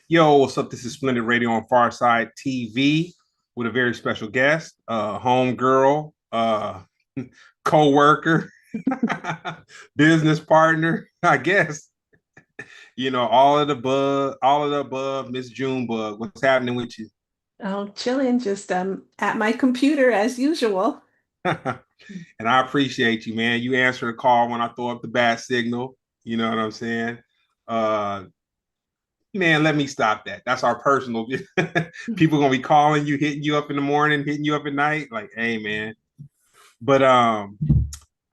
Yo, what's up? This is Splendid Radio on Farside TV with a very special guest, homegirl, co-worker, business partner, I guess. All of the above, Miss Junebug. What's happening with you? Oh, chilling, just at my computer as usual. And I appreciate you, man. You answer a call when I throw up the bad signal. You know what I'm saying? Uh, Man, let me stop that. That's our personal. People gonna be calling you, hitting you up in the morning, hitting you up at night. Like, hey, man. But I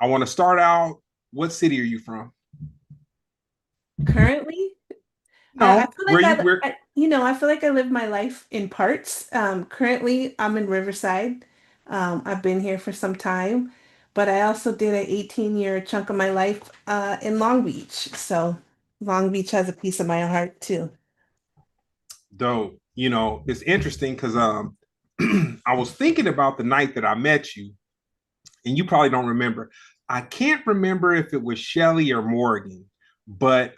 want to start out. What city are you from? Currently, I No, feel where like you where? I feel like I live my life in parts. Currently, I'm in Riverside. I've been here for some time, but I also did an 18-year chunk of my life in Long Beach. So Long Beach has a piece of my heart too. Though it's interesting because I was thinking about the night that I met you, and you probably don't remember. I can't remember if it was Shelly or Morgan, but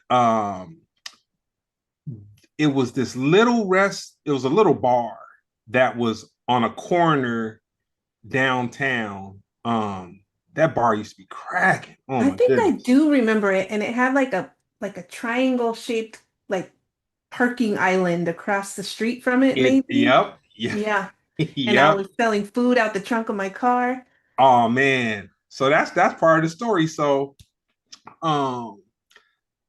it was this little rest. It was a little bar that was on a corner downtown. That bar used to be cracking. Oh I my think I goodness. do remember it, and it had like a triangle shaped like parking island across the street from it, maybe. Yep, yeah, Yeah. And I yep. was selling food out the trunk of my car. Oh man. So that's part of the story. So um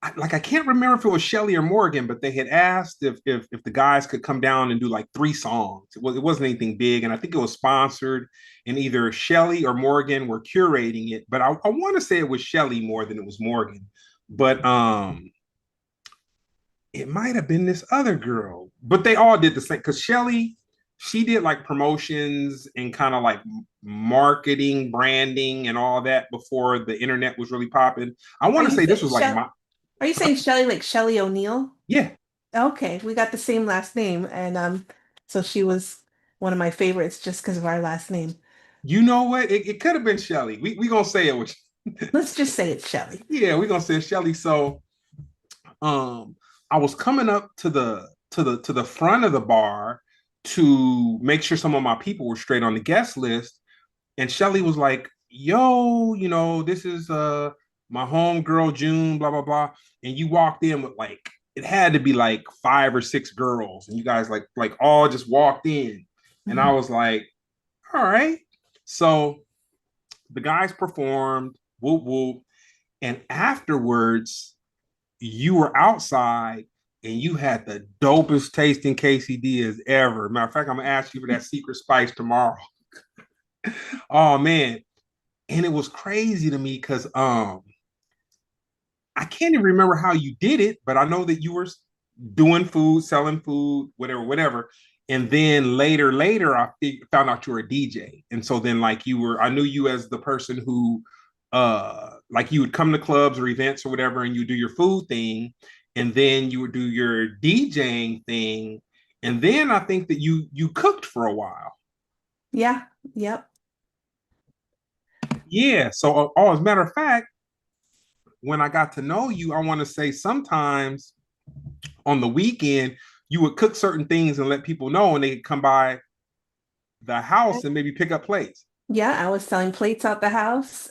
I can't remember if it was Shelly or Morgan, but they had asked if the guys could come down and do like three songs. It wasn't anything big, and I think it was sponsored, and either Shelly or Morgan were curating it. But I want to say it was Shelly more than it was Morgan. But it might have been this other girl, but they all did the same because Shelly, she did like promotions and kind of like marketing, branding, and all that before the internet was really popping. I Are want to you say this saying was like Shell? my, Are you saying Shelly like Shelly O'Neill? yeah, Okay, we got the same last name, and so she was one of my favorites just because of our last name. you know what? It could have been Shelly. We gonna say it was, Let's just say it's Shelly. yeah, we gonna say Shelly. So um, I was coming up to the front of the bar to make sure some of my people were straight on the guest list. And Shelly was like, yo, this is my home girl June, blah blah blah. And you walked in with like it had to be like five or six girls, and you guys like all just walked in. And I Mhm. was like, all right. So the guys performed, whoop whoop. And afterwards, you were outside and you had the dopest tasting quesadillas ever. Matter of fact, I'm gonna ask you for that secret spice tomorrow. Oh man, and it was crazy to me because I can't even remember how you did it, but I know that you were doing food, selling food, whatever, whatever. And then later, found out you were a DJ, and so then like I knew you as the person who, like you would come to clubs or events or whatever, and you do your food thing, and then you would do your DJing thing, and then I think that you cooked for a while. Yeah, yep. Yeah. So, oh, as a matter of fact, when I got to know you, I want to say sometimes on the weekend you would cook certain things and let people know, and they could come by the house and maybe pick up plates. Yeah, I was selling plates out the house.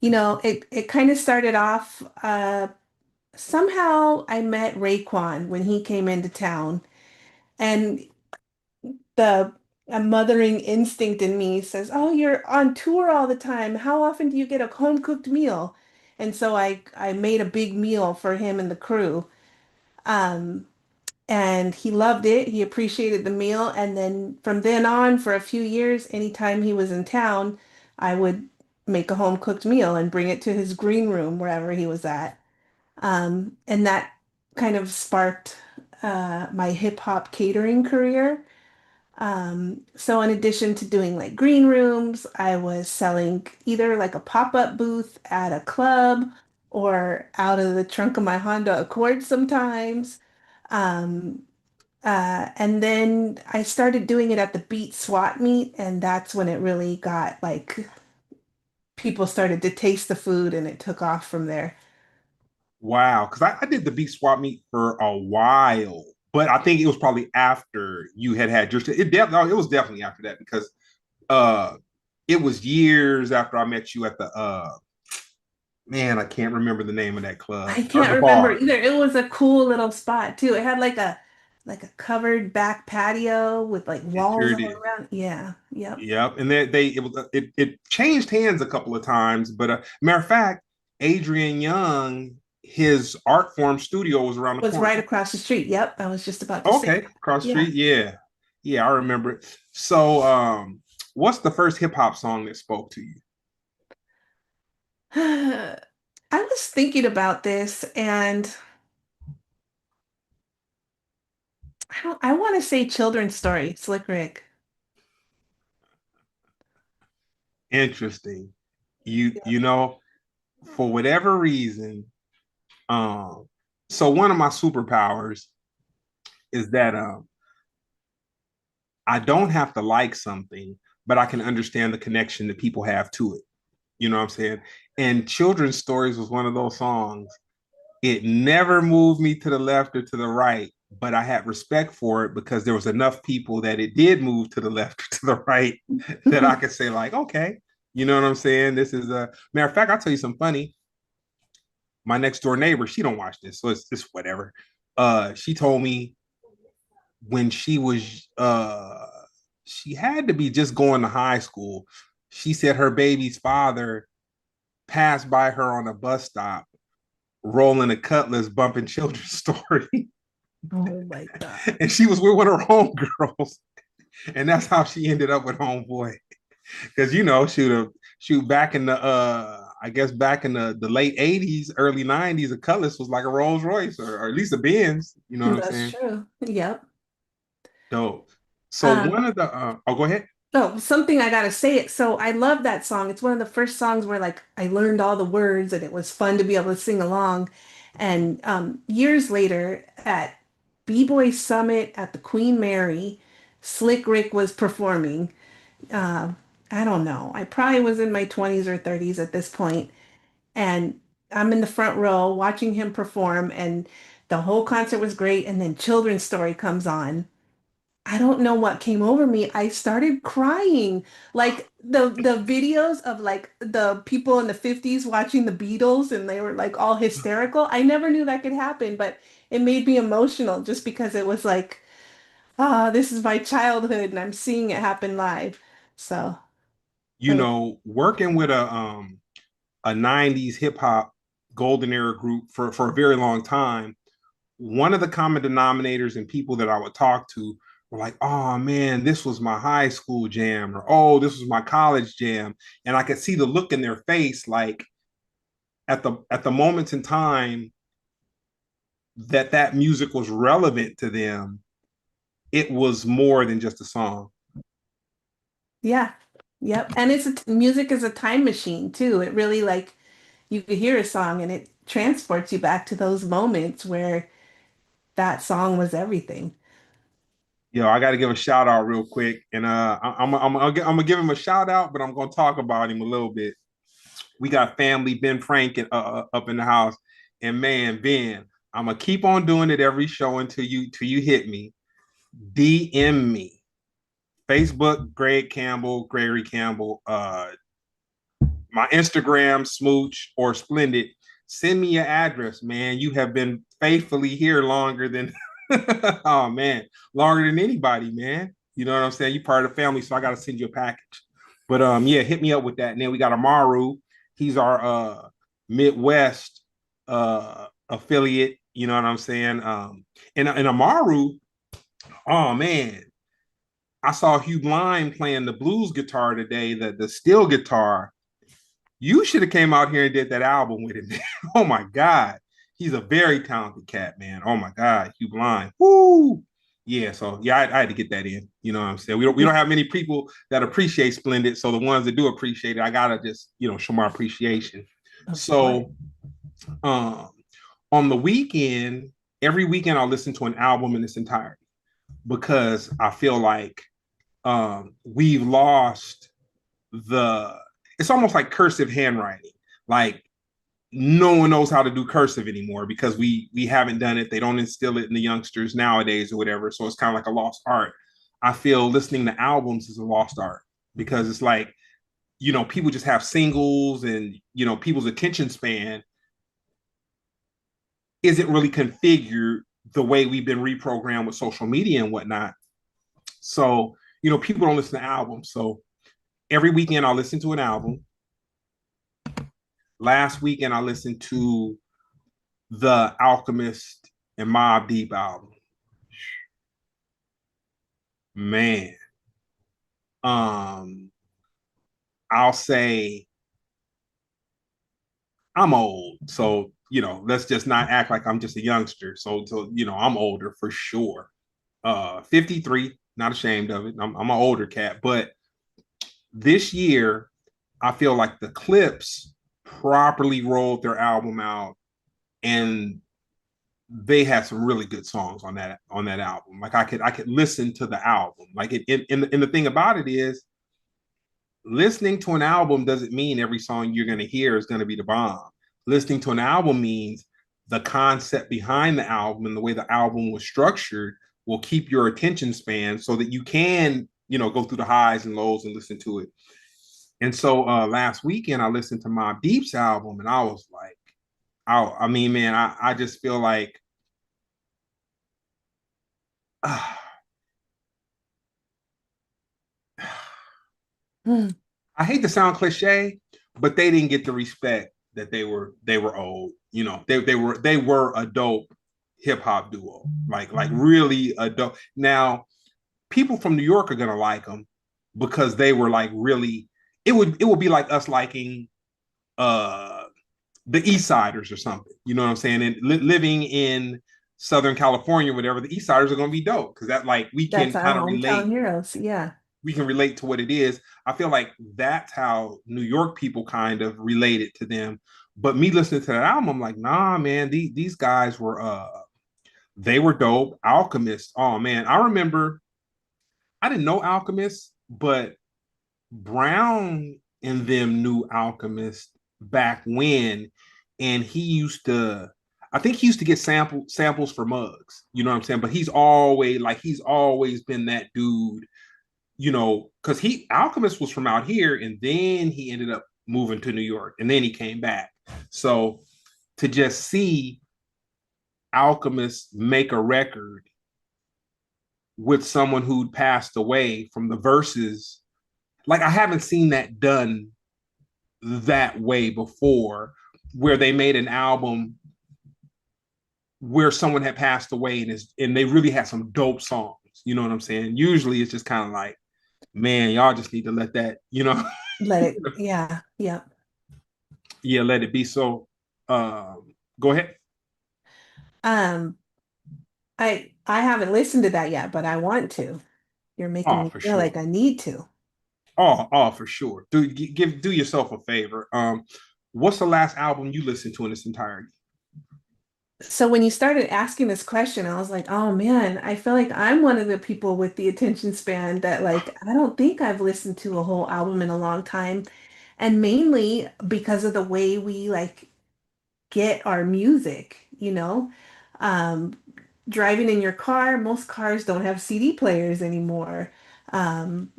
It kind of started off. Somehow I met Raekwon when he came into town, and the a mothering instinct in me says, "Oh, you're on tour all the time. How often do you get a home cooked meal?" And so I made a big meal for him and the crew. Um, and he loved it. He appreciated the meal. And then from then on, for a few years, anytime he was in town, I would make a home cooked meal and bring it to his green room wherever he was at. And that kind of sparked my hip hop catering career. So in addition to doing like green rooms, I was selling either like a pop-up booth at a club or out of the trunk of my Honda Accord sometimes. Um, and then I started doing it at the Beat Swat meet, and that's when it really got like people started to taste the food and it took off from there. Wow, because I did the beat swap meet for a while, but I think it was probably after you had your. It was definitely after that because uh, it was years after I met you at the man, I can't remember the name of that club I or can't the remember bar. either. It was a cool little spot too. It had like a covered back patio with like It walls sure all did. around. Yeah, yep. Yep, and it changed hands a couple of times, but matter of fact, Adrian Young, his art form studio was around the Was corner. right across the street. Yep, I was just about to say Okay, that. across the Yeah. street. Yeah. Yeah, I remember it. So what's the first hip hop song that spoke to you? I was thinking about this and I want to say children's story, Slick Rick. Interesting. Yeah. You know, for whatever reason, um, so one of my superpowers is that I don't have to like something, but I can understand the connection that people have to it. You know what I'm saying? And Children's Stories was one of those songs. It never moved me to the left or to the right, but I had respect for it because there was enough people that it did move to the left or to the right that I could say, like, okay, you know what I'm saying? This is a matter of fact, I'll tell you something funny. My next door neighbor, she don't watch this, so it's just whatever. She told me when she had to be just going to high school. She said her baby's father passed by her on a bus stop, rolling a cutlass, bumping Children's Story. Oh my God. And she was with one of her homegirls. And that's how she ended up with Homeboy. Because shoot back in the I guess back in the late 80s, early 90s, a Cutlass was like a Rolls Royce or at least a Benz. You know what I'm That's saying? true. Yep. Dope. So Um, one of the oh, go ahead. oh, something I gotta say it. So I love that song. It's one of the first songs where like I learned all the words and it was fun to be able to sing along. And years later at B-Boy Summit at the Queen Mary, Slick Rick was performing. Uh, I don't know. I probably was in my 20s or 30s at this point, and I'm in the front row watching him perform, and the whole concert was great. And then Children's Story comes on. I don't know what came over me. I started crying. Like the videos of like the people in the 50s watching the Beatles and they were like all hysterical. I never knew that could happen, but it made me emotional just because it was like, ah, this is my childhood and I'm seeing it happen live. So it was, Working with a 90s hip hop golden era group for a very long time, one of the common denominators and people that I would talk to were like, oh man, this was my high school jam, or oh, this was my college jam. And I could see the look in their face, like at the moments in time that music was relevant to them, it was more than just a song. yeah. Yep. And music is a time machine too. It really like you could hear a song and it transports you back to those moments where that song was everything. I got to give a shout out real quick, and I'm gonna give him a shout out, but I'm gonna talk about him a little bit. We got family Ben Frank up in the house, and man, Ben, I'm gonna keep on doing it every show until you hit me. DM me, Facebook, Gregory Campbell, my Instagram, Smooch or Splendid. Send me your address, man. You have been faithfully here longer than, oh man, longer than anybody, man. You know what I'm saying? You part of the family, so I got to send you a package. But yeah, hit me up with that. And then we got Amaru. He's our Midwest affiliate. You know what I'm saying? And Amaru, oh man, I saw Hugh Blind playing the blues guitar today, the steel guitar. You should have came out here and did that album with him. Oh my God. He's a very talented cat, man. Oh my God. Hugh Blind. Woo. Yeah, so yeah, I had to get that in. You know what I'm saying? We don't have many people that appreciate Splendid. So the ones that do appreciate it, I gotta just, show my appreciation. Of course. So um on the weekend, every weekend I'll listen to an album in its entirety because I feel like we've lost the it's almost like cursive handwriting. Like no one knows how to do cursive anymore because we haven't done it. They don't instill it in the youngsters nowadays or whatever. So it's kind of like a lost art. I feel listening to albums is a lost art because it's like, people just have singles and, people's attention span isn't really configured the way we've been reprogrammed with social media and whatnot. So, people don't listen to albums. So every weekend I'll listen to an album. Last weekend I listened to the Alchemist and Mobb Deep album. Man, um, I'll say I'm old, so let's just not act like I'm just a youngster. So I'm older for sure. 53, not ashamed of it. I'm an older cat, but this year I feel like the Clips properly rolled their album out, and they had some really good songs on that album. Like I could listen to the album. Like and the thing about it is, listening to an album doesn't mean every song you're going to hear is going to be the bomb. Listening to an album means the concept behind the album and the way the album was structured will keep your attention span so that you can, go through the highs and lows and listen to it. And so last weekend I listened to Mobb Deep's album and I was like, I mean, man, I just feel like Hmm. I hate to sound cliche, but they didn't get the respect that they were owed. They were a dope hip hop duo, like really a dope. Now people from New York are gonna like them because they were like really. It would be like us liking uh the East Siders or something. You know what I'm saying? And living in Southern California, whatever, the East Siders are gonna be dope because that like we That's can our kind of hometown relate heroes. Yeah. we can relate to what it is. I feel like that's how New York people kind of related to them. But me listening to that album, I'm like, nah, man, these guys were they were dope. Alchemist, oh man, I remember I didn't know Alchemist, but Brown and them knew Alchemist back when, and he used to. I think he used to get samples for mugs. You know what I'm saying? But he's always been that dude, because he Alchemist was from out here, and then he ended up moving to New York, and then he came back. So to just see Alchemist make a record with someone who'd passed away from the verses, like I haven't seen that done that way before, where they made an album where someone had passed away and they really had some dope songs. You know what I'm saying? Usually it's just kind of like, man, y'all just need to let that, Let it. Yeah. Yeah. yeah, let it be. So, go ahead. Um, I haven't listened to that yet, but I want to. You're making Oh, me for feel like sure. I need to. Oh, for sure. Do yourself a favor. What's the last album you listened to in its entirety? So when you started asking this question, I was like, oh man, I feel like I'm one of the people with the attention span that like I don't think I've listened to a whole album in a long time. And mainly because of the way we like get our music, you know? Um, Driving in your car, most cars don't have CD players anymore. Um,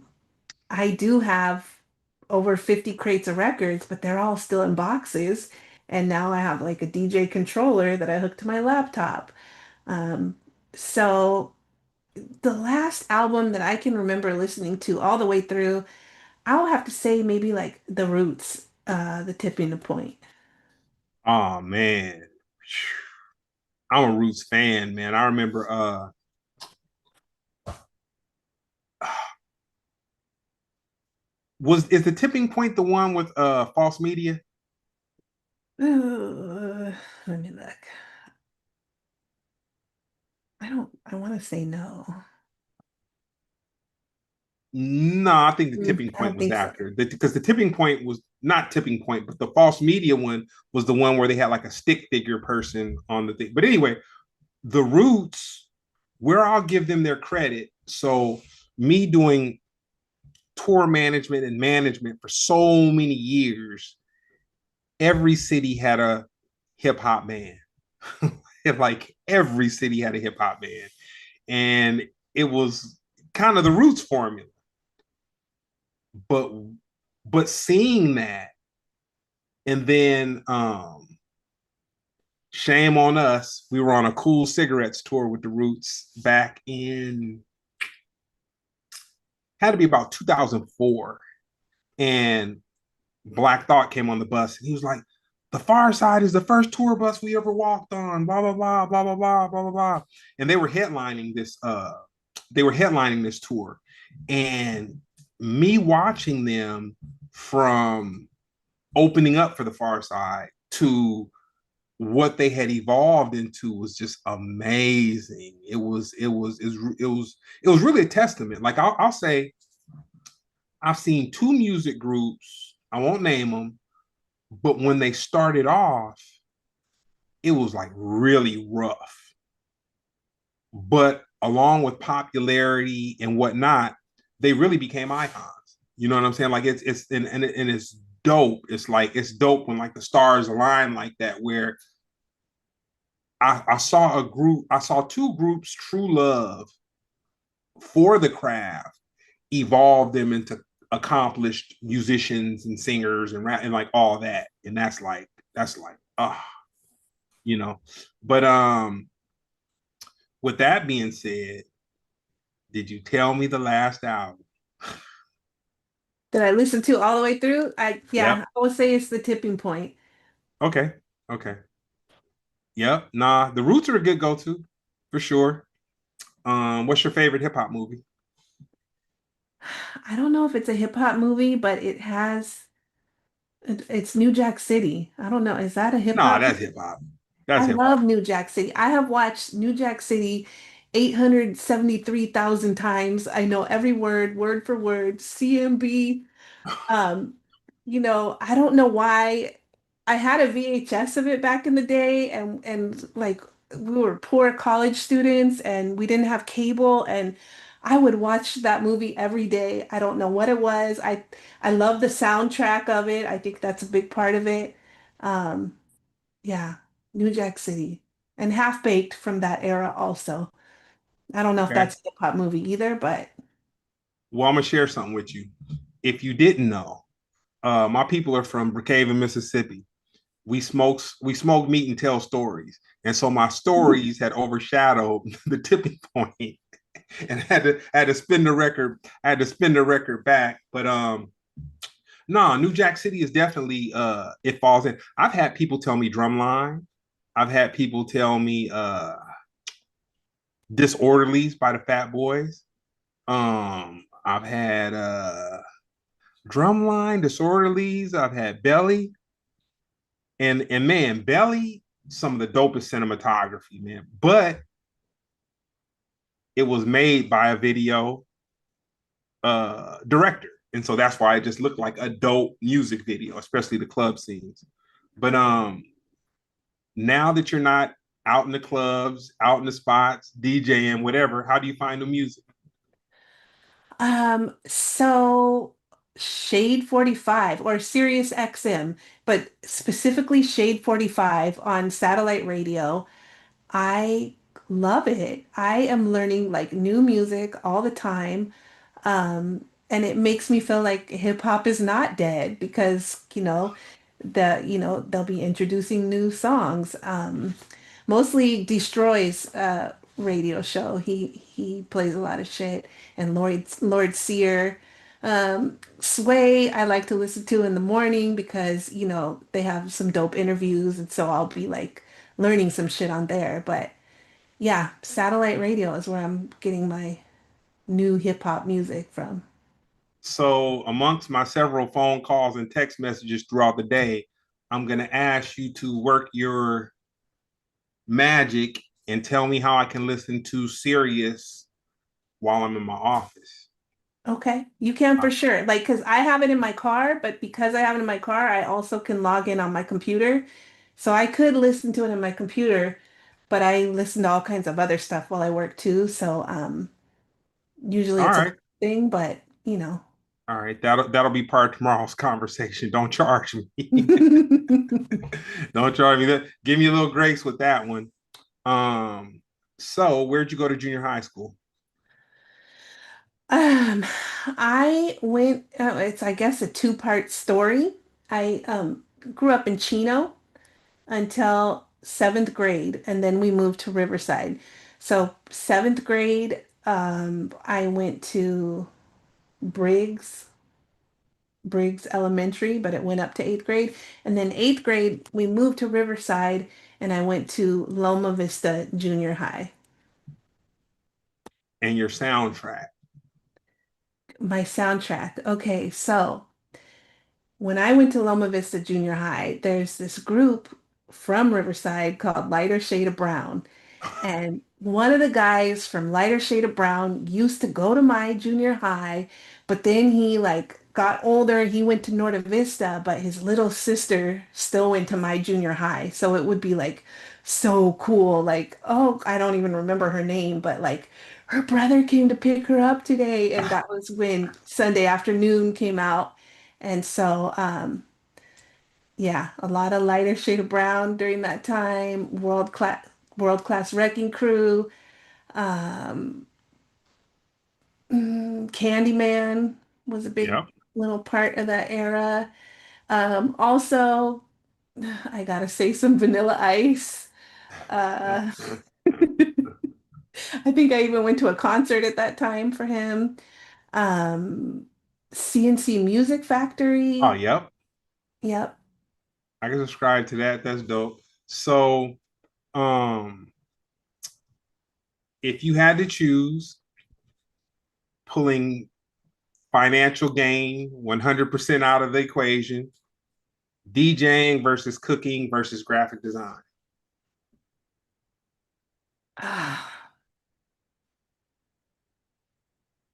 I do have over 50 crates of records, but they're all still in boxes. And now I have like a DJ controller that I hook to my laptop. Um, so the last album that I can remember listening to all the way through, I'll have to say maybe like The Roots, The Tipping Point. Oh man, I'm a Roots fan, man. I remember was is the tipping point the one with false media? Let me look. I want to say no. No, I think the Mm, tipping I point don't was think so. after because the tipping point was not tipping point, but the false media one was the one where they had like a stick figure person on the thing. But anyway, the Roots, where I'll give them their credit. So me doing tour management and management for so many years, every city had a hip hop band. Like every city had a hip hop band, and it was kind of the Roots formula. But seeing that, and then shame on us, we were on a Cool Cigarettes tour with the Roots back in, had to be about 2004, and Black Thought came on the bus, and he was like, "The Far Side is the first tour bus we ever walked on." Blah blah blah blah blah blah blah blah blah. And they were headlining this. They were headlining this tour, and me watching them from opening up for the Far Side to what they had evolved into was just amazing. It was really a testament. Like I'll say, I've seen two music groups. I won't name them, but when they started off, it was like really rough. But along with popularity and whatnot, they really became icons. You know what I'm saying? Like and it's dope. It's like it's dope when like the stars align like that. Where I saw a group, I saw two groups, True Love for the craft, evolve them into accomplished musicians and singers and rap and like all that. And that's like you know. But with that being said, did you tell me the last album? That I listened to all the way through. Yep. Yeah, I would say it's the tipping point. Okay. Okay. Yep. Nah, the Roots are a good go-to for sure. What's your favorite hip hop movie? I don't know if it's a hip hop movie, but it's New Jack City. I don't know. Is that a hip Nah, hop? that's hip hop. I That's hip hop. love New Jack City. I have watched New Jack City 873,000 times. I know every word, word for word. CMB. Um, I don't know why. I had a VHS of it back in the day, and like we were poor college students and we didn't have cable, and I would watch that movie every day. I don't know what it was. I love the soundtrack of it. I think that's a big part of it. Um, yeah, New Jack City and Half Baked from that era also. I don't know if Okay. that's a hip hop movie either, but Well, I'm gonna share something with you. If you didn't know, my people are from Brookhaven, Mississippi. We smoke meat and tell stories, and so my stories had overshadowed the tipping point, and had to spin the record. I had to spin the record back, but no, New Jack City is definitely it falls in. I've had people tell me Drumline. I've had people tell me Disorderlies by the Fat Boys. I've had Drumline, Disorderlies. I've had Belly, and man, Belly, some of the dopest cinematography, man. But it was made by a video director, and so that's why it just looked like a dope music video, especially the club scenes. But now that you're not out in the clubs, out in the spots, DJing, whatever, how do you find the music? so Shade 45 or Sirius XM, but specifically Shade 45 on satellite radio. I love it. I am learning like new music all the time. And it makes me feel like hip hop is not dead because, they'll be introducing new songs. Mostly Destroy's radio show. He plays a lot of shit. And Lord Sear. Sway, I like to listen to in the morning because, they have some dope interviews, and so I'll be like learning some shit on there. But yeah, satellite radio is where I'm getting my new hip hop music from. So, amongst my several phone calls and text messages throughout the day, I'm going to ask you to work your magic and tell me how I can listen to Sirius while I'm in my office. Okay, you can Uh, for sure. Like, because I have it in my car, but because I have it in my car, I also can log in on my computer. So I could listen to it in my computer, but I listen to all kinds of other stuff while I work too. So usually all it's a right. thing, but. All right, that'll be part of tomorrow's conversation. Don't charge me. Don't charge me. That give me a little grace with that one. Um, so where'd you go to junior high school? Um, I went, it's, I guess, a two-part story. I grew up in Chino until seventh grade, and then we moved to Riverside. So seventh grade, I went to Briggs, Briggs Elementary, but it went up to eighth grade. And then eighth grade, we moved to Riverside, and I went to Loma Vista Junior High. And your soundtrack. My soundtrack. Okay, so when I went to Loma Vista Junior High, there's this group from Riverside called Lighter Shade of Brown. And one of the guys from Lighter Shade of Brown used to go to my junior high, but then he like got older. He went to Norte Vista, but his little sister still went to my junior high. So it would be like so cool. Like, oh, I don't even remember her name, but like her brother came to pick her up today. And that was when Sunday Afternoon came out. And so, yeah, a lot of Lighter Shade of Brown during that time, world class wrecking crew, um, Candyman was a big Yep. little part of that era. Also, I gotta say some Vanilla Ice. Uh, I think I even went to a concert at that time for him. Um, CNC Music Oh, Factory. yep. Yep. I can subscribe to that. That's dope. So, um, if you had to choose pulling financial gain 100% out of the equation, DJing versus cooking versus graphic design. Ah,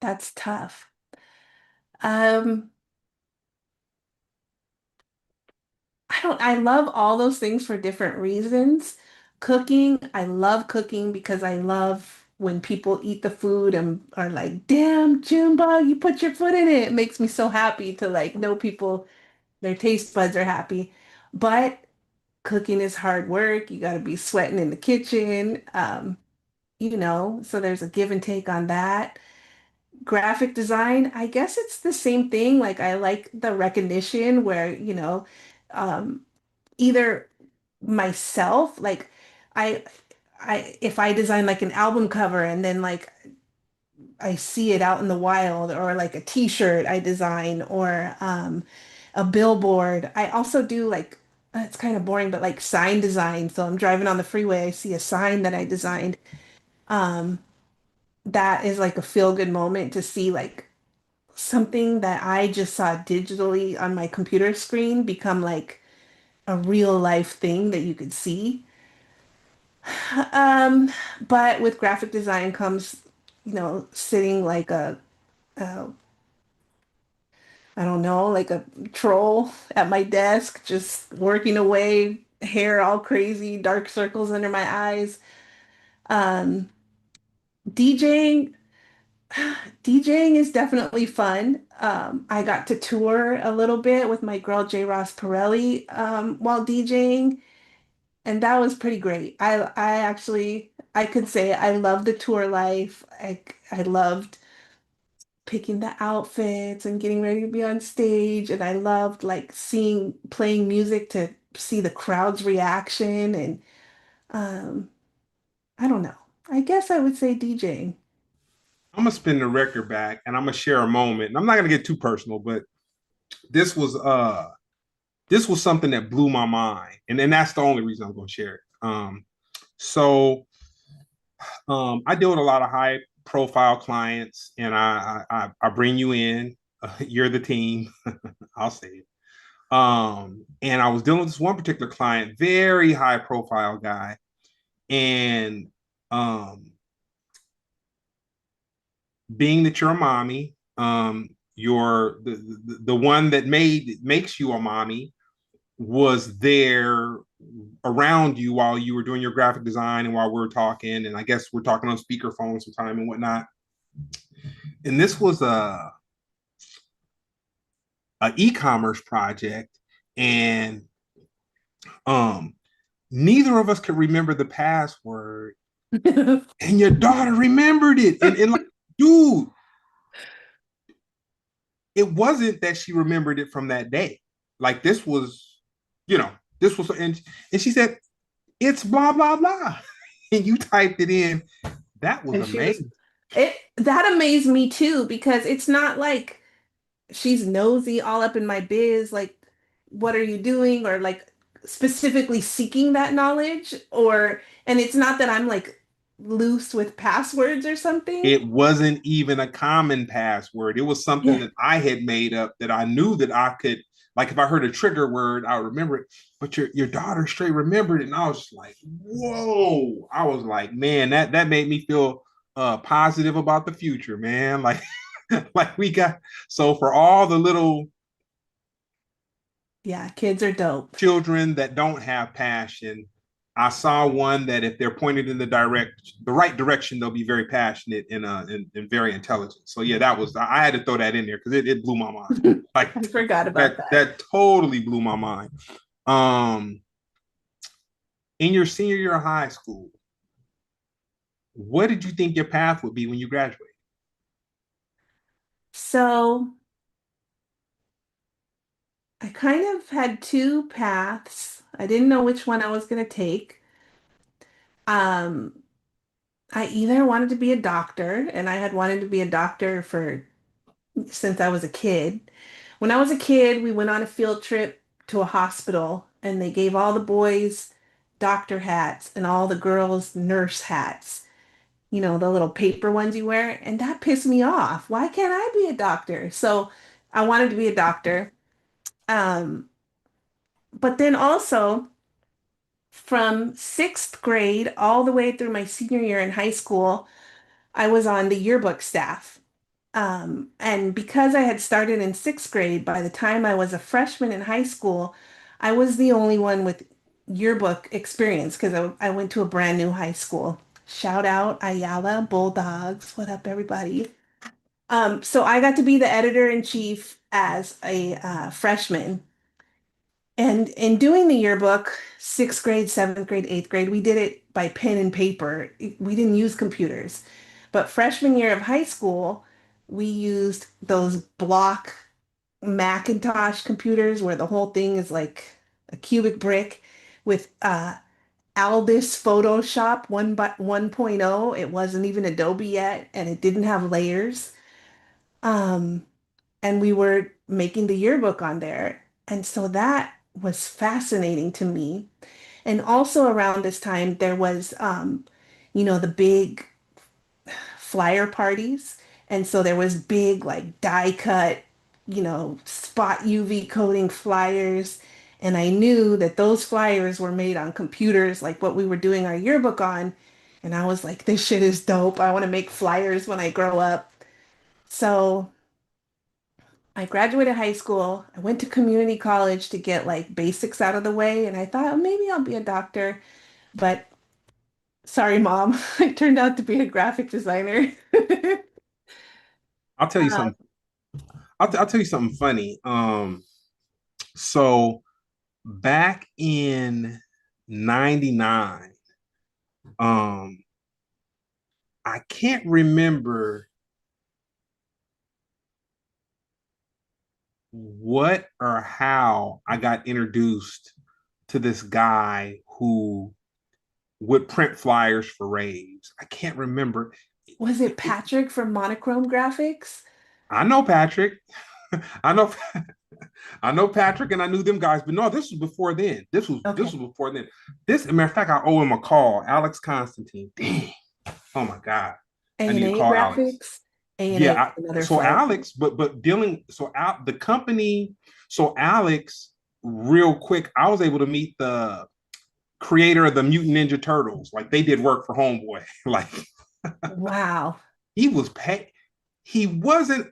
that's tough. Um, I love all those things for different reasons. Cooking, I love cooking because I love when people eat the food and are like, damn, Junebug, you put your foot in it. It makes me so happy to like know people, their taste buds are happy. But cooking is hard work. You got to be sweating in the kitchen. So there's a give and take on that. Graphic design, I guess it's the same thing. Like I like the recognition where, um, either myself, like I if I design like an album cover and then like I see it out in the wild or like a t-shirt I design or a billboard. I also do like it's kind of boring, but like sign design. So I'm driving on the freeway, I see a sign that I designed. Um, that is like a feel-good moment to see like something that I just saw digitally on my computer screen become like a real life thing that you could see. Um, but with graphic design comes, sitting like a I don't know, like a troll at my desk, just working away, hair all crazy, dark circles under my eyes. Um, DJing, DJing is definitely fun. I got to tour a little bit with my girl J. Ross Pirelli while DJing. And that was pretty great. I actually I could say I loved the tour life. I loved picking the outfits and getting ready to be on stage. And I loved like playing music to see the crowd's reaction. And um, I don't know. I guess I would say DJing. I'm gonna spin the record back and I'm gonna share a moment. And I'm not gonna get too personal, but this was uh this was something that blew my mind. And that's the only reason I'm gonna share it. So I deal with a lot of high profile clients and I bring you in. You're the team. I'll say it. And I was dealing with this one particular client, very high profile guy, and um, being that you're a mommy, you're the one that makes you a mommy was there around you while you were doing your graphic design and while we were talking, and I guess we're talking on speakerphone sometime and whatnot. And this was an e-commerce project, and um, neither of us could remember the password, and your daughter remembered it, and like, dude, it wasn't that she remembered it from that day. Like this was, this was, and she said it's blah blah blah, and you typed it in. That was And she was amazing. it that amazed me too because it's not like she's nosy all up in my biz, like, what are you doing? Or like specifically seeking that knowledge. And it's not that I'm like loose with passwords or something. It wasn't even a common password. It was something Yeah. that I had made up that I knew that I could, like if I heard a trigger word, I would remember it. But your daughter straight remembered it. And I was like, whoa. I was like, man, that made me feel positive about the future, man. Like, like we got so for all the little Yeah, kids are dope. children that don't have passion, I saw one that if they're pointed in the right direction, they'll be very passionate and very intelligent. So yeah, that was I had to throw that in there because it blew my mind. Like I forgot about that that. that totally blew my mind. Um, in your senior year of high school, what did you think your path would be when you graduate? So I kind of had two paths. I didn't know which one I was going to take. Um, I either wanted to be a doctor, and I had wanted to be a doctor for since I was a kid. When I was a kid, we went on a field trip to a hospital, and they gave all the boys doctor hats and all the girls nurse hats. You know, the little paper ones you wear, and that pissed me off. Why can't I be a doctor? So I wanted to be a doctor. Um, but then also from sixth grade all the way through my senior year in high school, I was on the yearbook staff. And because I had started in sixth grade, by the time I was a freshman in high school, I was the only one with yearbook experience because I went to a brand new high school. Shout out Ayala Bulldogs. What up, everybody? So I got to be the editor in chief as a freshman. And in doing the yearbook, sixth grade, seventh grade, eighth grade, we did it by pen and paper. We didn't use computers. But freshman year of high school, we used those block Macintosh computers where the whole thing is like a cubic brick with Aldis Photoshop 1.0. It wasn't even Adobe yet, and it didn't have layers. Um, and we were making the yearbook on there. And so that was fascinating to me. And also around this time, there was, the big flyer parties. And so there was big, like die cut, spot UV coating flyers. And I knew that those flyers were made on computers, like what we were doing our yearbook on. And I was like, this shit is dope. I want to make flyers when I grow up. So I graduated high school. I went to community college to get like basics out of the way, and I thought, "Oh, maybe I'll be a doctor." But sorry, mom, I turned out to be a graphic designer. I'll tell you Uh, something. I'll tell you something funny. So back in '99, um, I can't remember what or how I got introduced to this guy who would print flyers for raves. I can't remember. was it Patrick from Monochrome Graphics? I know Patrick. I know I know Patrick and I knew them guys, but no, this was before then. This Okay. was before then. This, as a matter of fact, I owe him a call. Alex Constantine. Dang. Oh my God. I need to A&A call Alex. Graphics. A&A is Yeah. another So flyer. Alex, but dealing so out the company, so Alex, real quick, I was able to meet the creator of the Mutant Ninja Turtles. Like they did work for Homeboy. Like Wow. he was paid. He wasn't,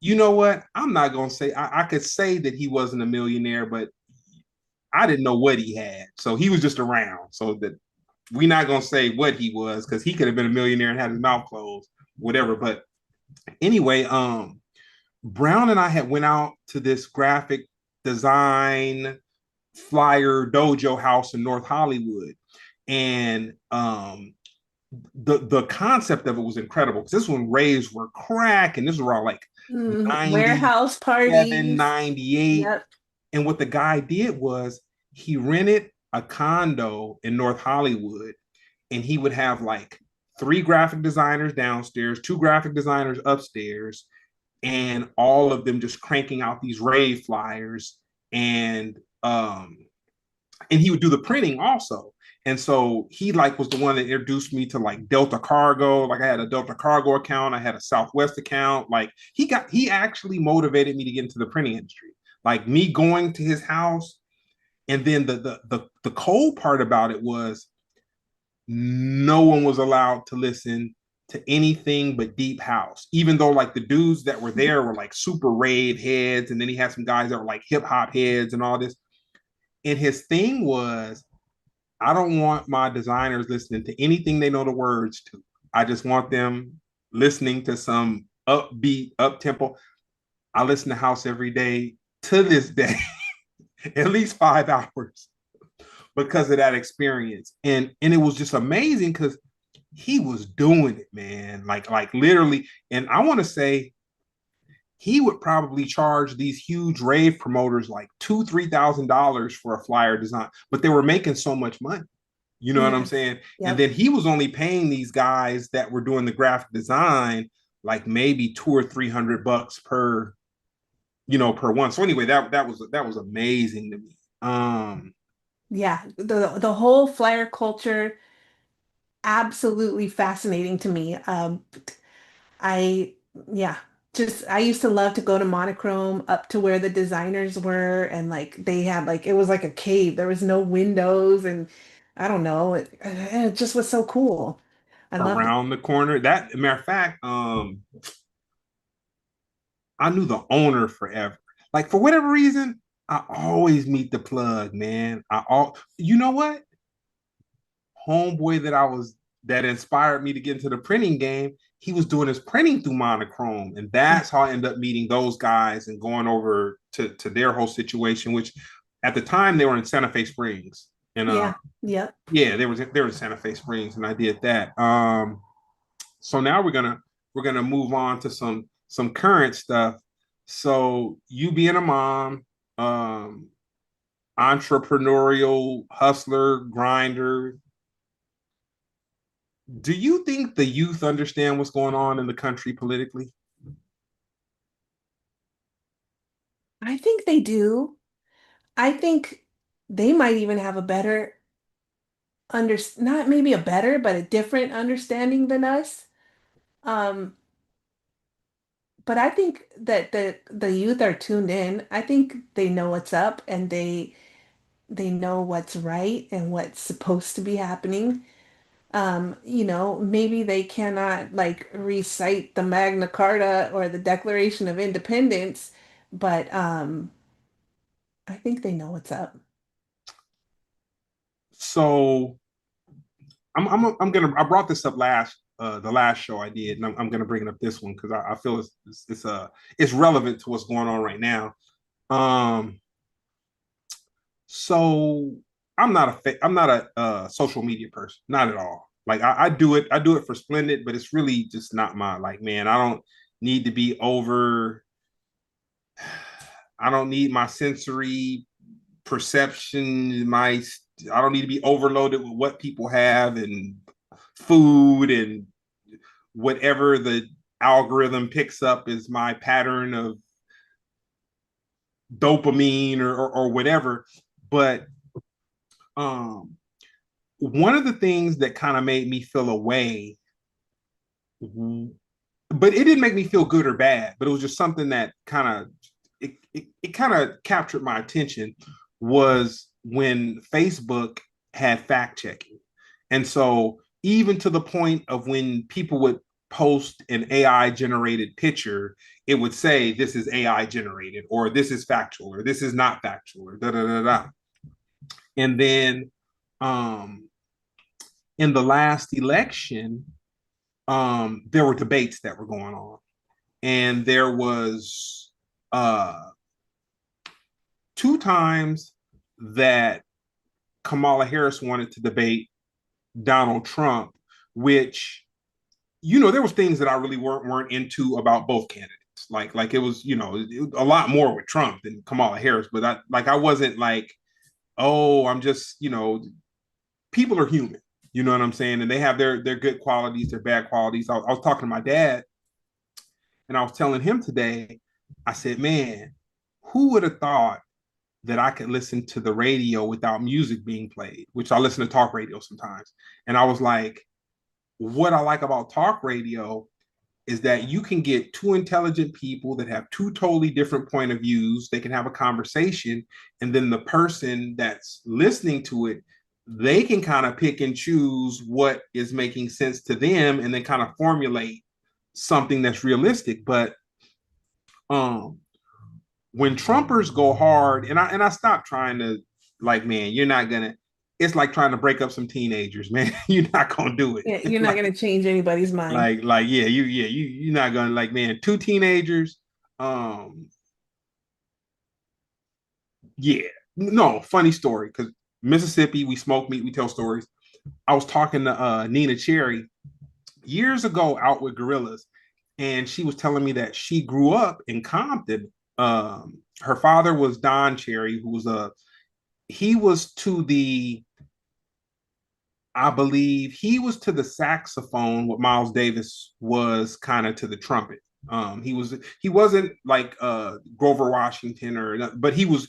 you know what? I'm not gonna say I could say that he wasn't a millionaire, but I didn't know what he had. So he was just around. So that we're not gonna say what he was because he could have been a millionaire and had his mouth closed, whatever. But anyway, Brown and I had went out to this graphic design flyer dojo house in North Hollywood, and the concept of it was incredible because this one raves were crack, and this was around like Warehouse 97, parties. 98. Yep. And what the guy did was he rented a condo in North Hollywood, and he would have like three graphic designers downstairs, two graphic designers upstairs, and all of them just cranking out these rave flyers. And he would do the printing also. And so he like was the one that introduced me to like Delta Cargo. Like I had a Delta Cargo account, I had a Southwest account. Like he actually motivated me to get into the printing industry. Like me going to his house, and then the cold part about it was no one was allowed to listen to anything but deep house, even though like the dudes that were there were like super rave heads, and then he had some guys that were like hip hop heads and all this. And his thing was, I don't want my designers listening to anything they know the words to. I just want them listening to some upbeat, up tempo. I listen to house every day to this day, at least 5 hours because of that experience. And it was just amazing because he was doing it, man. Like literally. And I want to say he would probably charge these huge rave promoters like $2,000-3,000 for a flyer design, but they were making so much money. You know what I'm Yes. saying? And Yep. then he was only paying these guys that were doing the graphic design like maybe $200 or $300 per, per one. So anyway, that was amazing to me. Yeah. The whole flyer culture, absolutely fascinating to me. I yeah, just I used to love to go to Monochrome up to where the designers were, and like they had like it was like a cave. There was no windows, and I don't know, it just was so cool. I loved it. Around the corner. That matter of fact, I knew the owner forever. Like for whatever reason, I always meet the plug, man. You know what? Homeboy that inspired me to get into the printing game, he was doing his printing through monochrome. And that's how I ended up meeting those guys and going over to their whole situation, which at the time they were in Santa Fe Springs. And Yeah. Yep. yeah, there was Santa Fe Springs, and I did that. So now we're gonna move on to some current stuff. So you being a mom, um, entrepreneurial hustler, grinder, do you think the youth understand what's going on in the country politically? I think they do. I think they might even have a better not maybe a better, but a different understanding than us. Um, but I think that the youth are tuned in. I think they know what's up, and they know what's right and what's supposed to be happening. Maybe they cannot like recite the Magna Carta or the Declaration of Independence, but I think they know what's up. So I brought this up the last show I did, and I'm gonna bring it up this one because I feel it's relevant to what's going on right now. Um, so I'm not a social media person, not at all. Like I do it for Splendid, but it's really just not my like. Man, I don't need to be over. I don't need my sensory perception. I don't need to be overloaded with what people have and food and whatever the algorithm picks up is my pattern of dopamine or whatever. But um, one of the things that kind of made me feel away, but it didn't make me feel good or bad, but it was just something that it kind of captured my attention, was when Facebook had fact checking. And so even to the point of when people would post an AI generated picture, it would say this is AI generated, or this is factual, or this is not factual, or da da da da. And then um, in the last election, there were debates that were going on, and there was uh, two times that Kamala Harris wanted to debate Donald Trump, which there was things that I really weren't into about both candidates. Like it was a lot more with Trump than Kamala Harris, but I wasn't like, oh, I'm just people are human. You know what I'm saying? And they have their good qualities, their bad qualities. I was talking to my dad, and I was telling him today. I said, man, who would have thought that I could listen to the radio without music being played, which I listen to talk radio sometimes. And I was like, what I like about talk radio is that you can get two intelligent people that have two totally different point of views. They can have a conversation, and then the person that's listening to it, they can kind of pick and choose what is making sense to them and then kind of formulate something that's realistic. But um when Trumpers go hard, and I stopped trying to, like, man, you're not gonna. It's like trying to break up some teenagers, man. You're not gonna do it. Yeah, you're not going to change anybody's mind. You're not gonna, like, man, two teenagers. Um, yeah, no, funny story because Mississippi, we smoke meat, we tell stories. I was talking to Nina Cherry years ago out with Gorillas, and she was telling me that she grew up in Compton. Her father was Don Cherry, who was a he was to the I believe he was to the saxophone what Miles Davis was kind of to the trumpet. He wasn't like Grover Washington but he was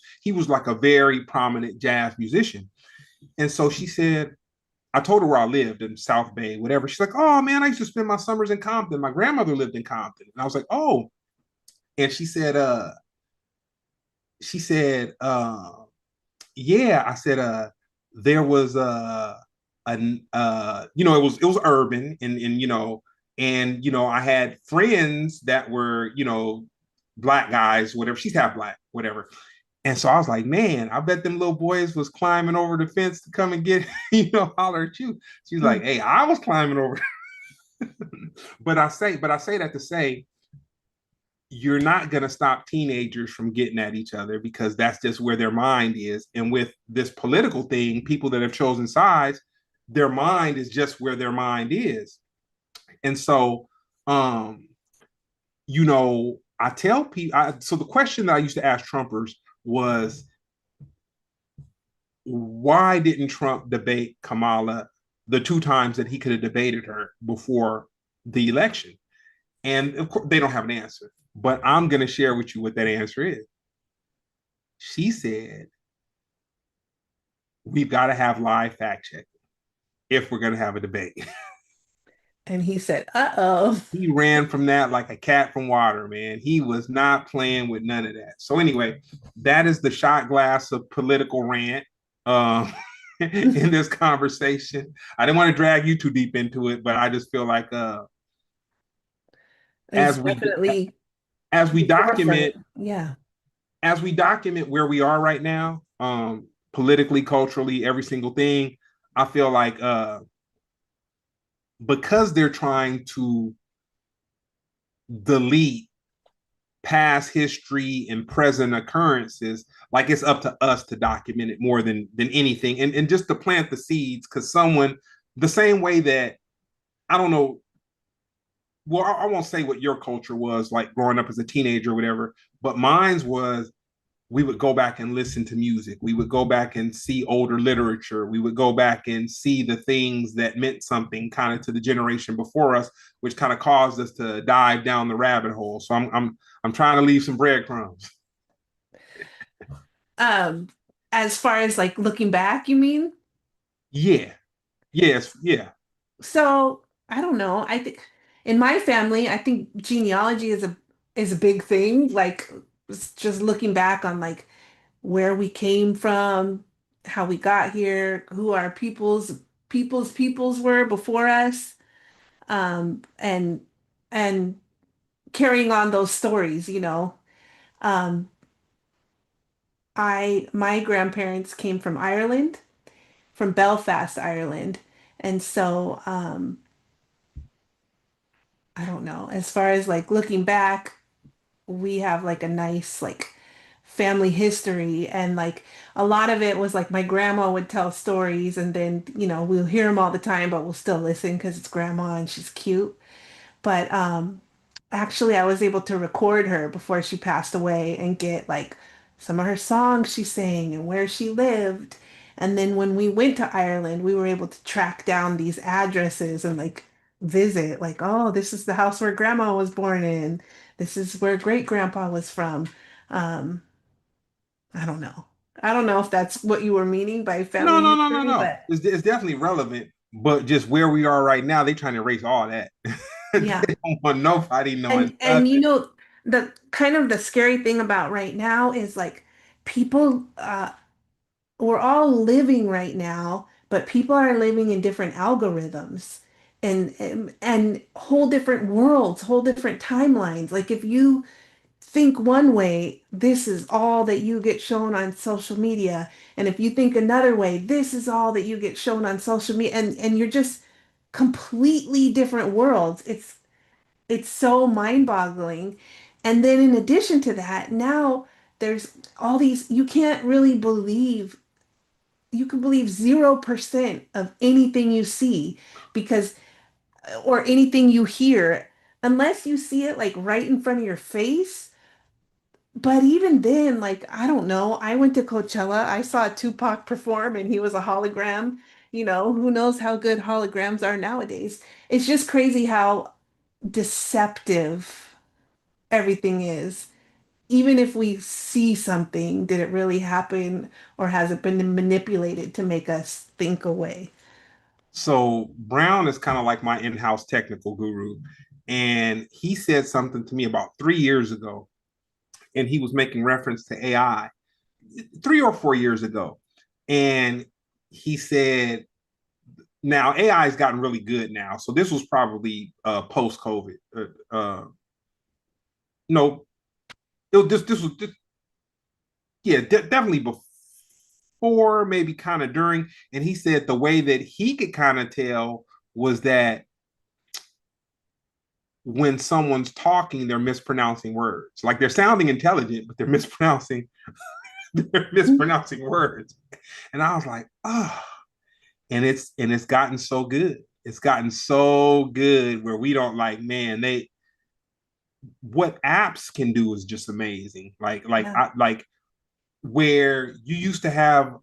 like a very prominent jazz musician. And so she said, I told her where I lived in South Bay, whatever. She's like, oh man, I used to spend my summers in Compton. My grandmother lived in Compton. And I was like, oh. And she said, yeah. I said, there was it was urban, and I had friends that were black guys, whatever. She's half black, whatever. And so I was like, man, I bet them little boys was climbing over the fence to come and get, holler at you. She's like, Hmm. hey, I was climbing over. But I say that to say you're not going to stop teenagers from getting at each other because that's just where their mind is. And with this political thing, people that have chosen sides, their mind is just where their mind is. And so, I tell people, so the question that I used to ask Trumpers was, why didn't Trump debate Kamala the two times that he could have debated her before the election? And of course, they don't have an answer, but I'm going to share with you what that answer is. She said, we've got to have live fact checking if we're going to have a debate. And he said, uh-oh. He ran from that like a cat from water, man. He was not playing with none of that. So, anyway, that is the shot glass of political rant in this conversation. I didn't want to drag you too deep into it, but I just feel like It's as we definitely as we the forefront. document Yeah. as we document where we are right now, politically, culturally, every single thing, I feel like because they're trying to delete past history and present occurrences, like it's up to us to document it more than anything, and just to plant the seeds. Because someone, the same way that, I don't know, well, I won't say what your culture was like growing up as a teenager or whatever, but mine's was, we would go back and listen to music. We would go back and see older literature. We would go back and see the things that meant something kind of to the generation before us, which kind of caused us to dive down the rabbit hole. So I'm trying to leave some breadcrumbs. Um, as far as like looking back, you mean? Yeah. Yes. Yeah. So I don't know. I think in my family, I think genealogy is a big thing. Like it's just looking back on like where we came from, how we got here, who our peoples were before us, and and carrying on those stories, you know. Um, my grandparents came from Ireland, from Belfast, Ireland, and so I don't know. As far as like looking back, we have like a nice like family history, and like a lot of it was like my grandma would tell stories, and then we'll hear them all the time, but we'll still listen because it's grandma and she's cute. But actually, I was able to record her before she passed away and get like some of her songs she sang and where she lived. And then when we went to Ireland, we were able to track down these addresses and like visit, like, oh, this is the house where grandma was born in. This is where great grandpa was from. Um, I don't know. I don't know if that's what you were meaning by No, family no, no, no, history, no. but It's definitely relevant, but just where we are right now, they trying to erase all that. yeah. They don't want nobody knowing And nothing. the kind of the scary thing about right now is like people we're all living right now, but people are living in different algorithms and whole different worlds, whole different timelines. Like if you think one way, this is all that you get shown on social media. And if you think another way, this is all that you get shown on social media. And you're just completely different worlds. It's so mind-boggling. And then in addition to that, now there's all these, you can believe 0% of anything you see because, or anything you hear, unless you see it like right in front of your face. But even then, like, I don't know. I went to Coachella. I saw Tupac perform and he was a hologram. Who knows how good holograms are nowadays. It's just crazy how deceptive everything is. Even if we see something, did it really happen or has it been manipulated to make us think away? So Brown is kind of like my in-house technical guru. And he said something to me about 3 years ago, and he was making reference to AI 3 or 4 years ago. And he said, now AI has gotten really good now. So this was probably post-COVID. No, this was yeah, definitely before, maybe kind of during. And he said the way that he could kind of tell was that when someone's talking, they're mispronouncing words. Like they're sounding intelligent, but they're mispronouncing they're mispronouncing words. And I was like, oh, and it's gotten so good. It's gotten so good where we don't like, man, they what apps can do is just amazing. Yeah. Like where you used to have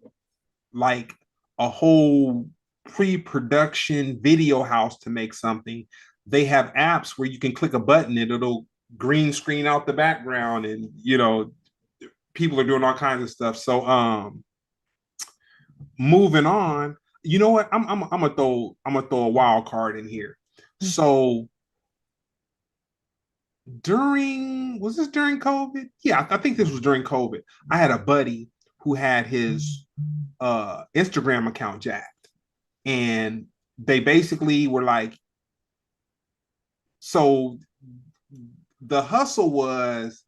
like a whole pre-production video house to make something. They have apps where you can click a button and it'll green screen out the background, and people are doing all kinds of stuff. So moving on, you know what? I'm gonna throw a wild card in here. So was this during COVID? Yeah, I think this was during COVID. I had a buddy who had his Instagram account jacked, and they basically were like, so the hustle was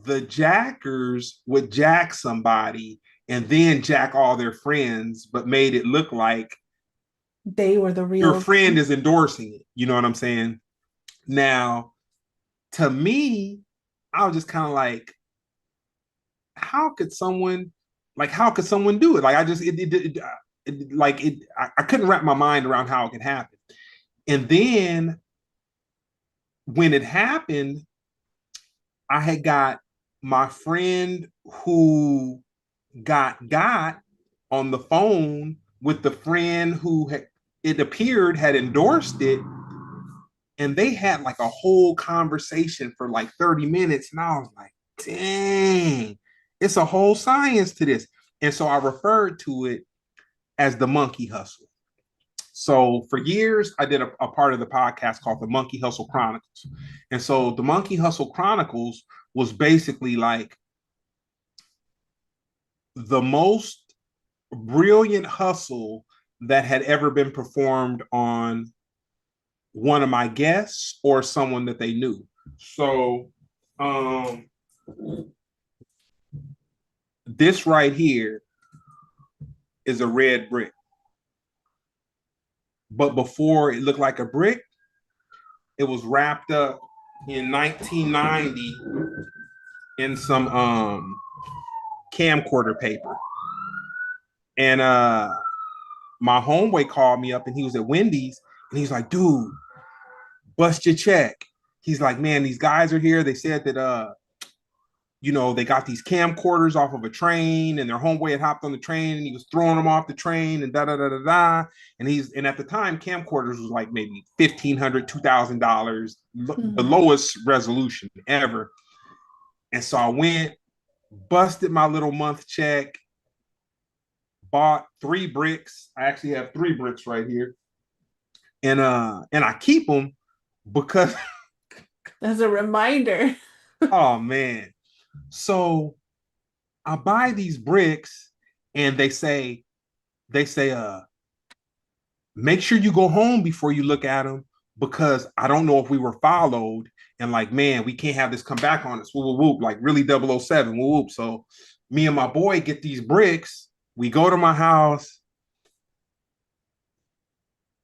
the jackers would jack somebody and then jack all their friends, but made it look like They were the your real. friend is endorsing it. You know what I'm saying? Now, to me, I was just kind of like, how could someone how could someone do it? Like I just I couldn't wrap my mind around how it could happen. And then when it happened, I had got my friend who got on the phone with the friend who had, it appeared, had endorsed it, and they had like a whole conversation for like 30 minutes, and I was like, dang, it's a whole science to this. And so I referred to it as the monkey hustle. So for years, I did a part of the podcast called the Monkey Hustle Chronicles. And so the Monkey Hustle Chronicles was basically like the most brilliant hustle that had ever been performed on one of my guests or someone that they knew. So um, this right here is a red brick. but before it looked like a brick, it was wrapped up in 1990 in some camcorder paper. And my homeboy called me up and he was at Wendy's and he's like, dude, bust your check. He's like, man, these guys are here. They said that they got these camcorders off of a train and their homeboy had hopped on the train and he was throwing them off the train and da da da da da. And at the time, camcorders was like maybe $1,500, $2,000, the Mhm. lowest resolution ever. And so I went, busted my little month check, bought 3 bricks. I actually have 3 bricks right here. And I keep them because As a reminder. oh man. So I buy these bricks and they say make sure you go home before you look at them because I don't know if we were followed and like man, we can't have this come back on us. Whoop, whoop, whoop, like really 007. Whoop, whoop. So me and my boy get these bricks. We go to my house.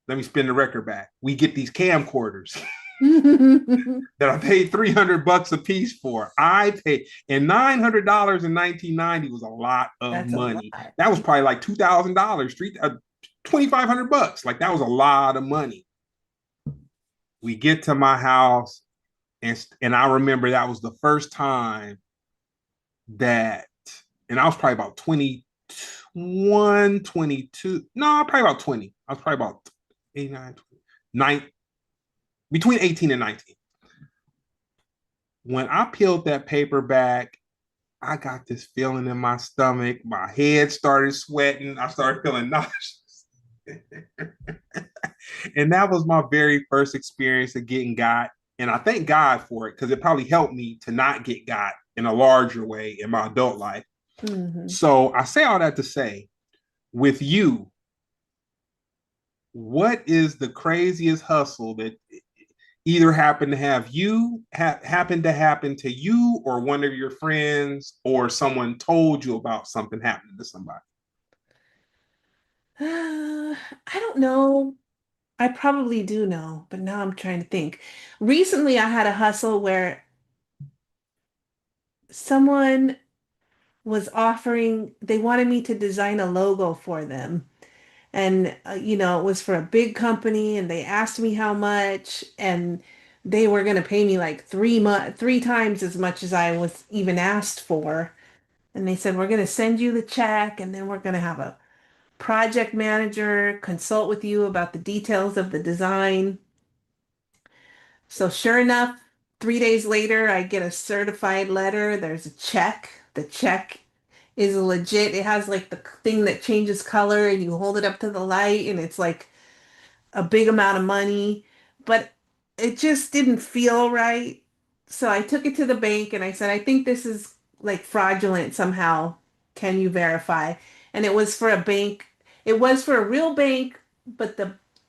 Let me spin the record back. We get these camcorders that I paid $300 a piece for. I paid, and $900 in 1990 was a lot of That's a money. lot. That was probably like $2,000, 2,500 bucks. Like that was a lot of money. We get to my house, and I remember that was the first time that, and I was probably about 21, 22. No, probably about 20. I was probably about 89, 9, between 18 and 19. When I peeled that paper back, I got this feeling in my stomach. My head started sweating. I started feeling nauseous. And that was my very first experience of getting got. And I thank God for it because it probably helped me to not get got in a larger way in my adult life. Mhm. So I say all that to say, with you, what is the craziest hustle that either happen to happen to you or one of your friends or someone told you about something happening to somebody? I don't know. I probably do know, but now I'm trying to think. Recently, I had a hustle where someone was offering, they wanted me to design a logo for them. And, it was for a big company and they asked me how much and they were going to pay me like 3 times as much as I was even asked for. And they said, we're going to send you the check and then we're going to have a project manager consult with you about the details of the design. So sure enough, 3 days later, I get a certified letter. There's a check. The check is legit. It has like the thing that changes color and you hold it up to the light and it's like a big amount of money, but it just didn't feel right. So I took it to the bank and I said, I think this is like fraudulent somehow. Can you verify? And it was for a bank. It was for a real bank, but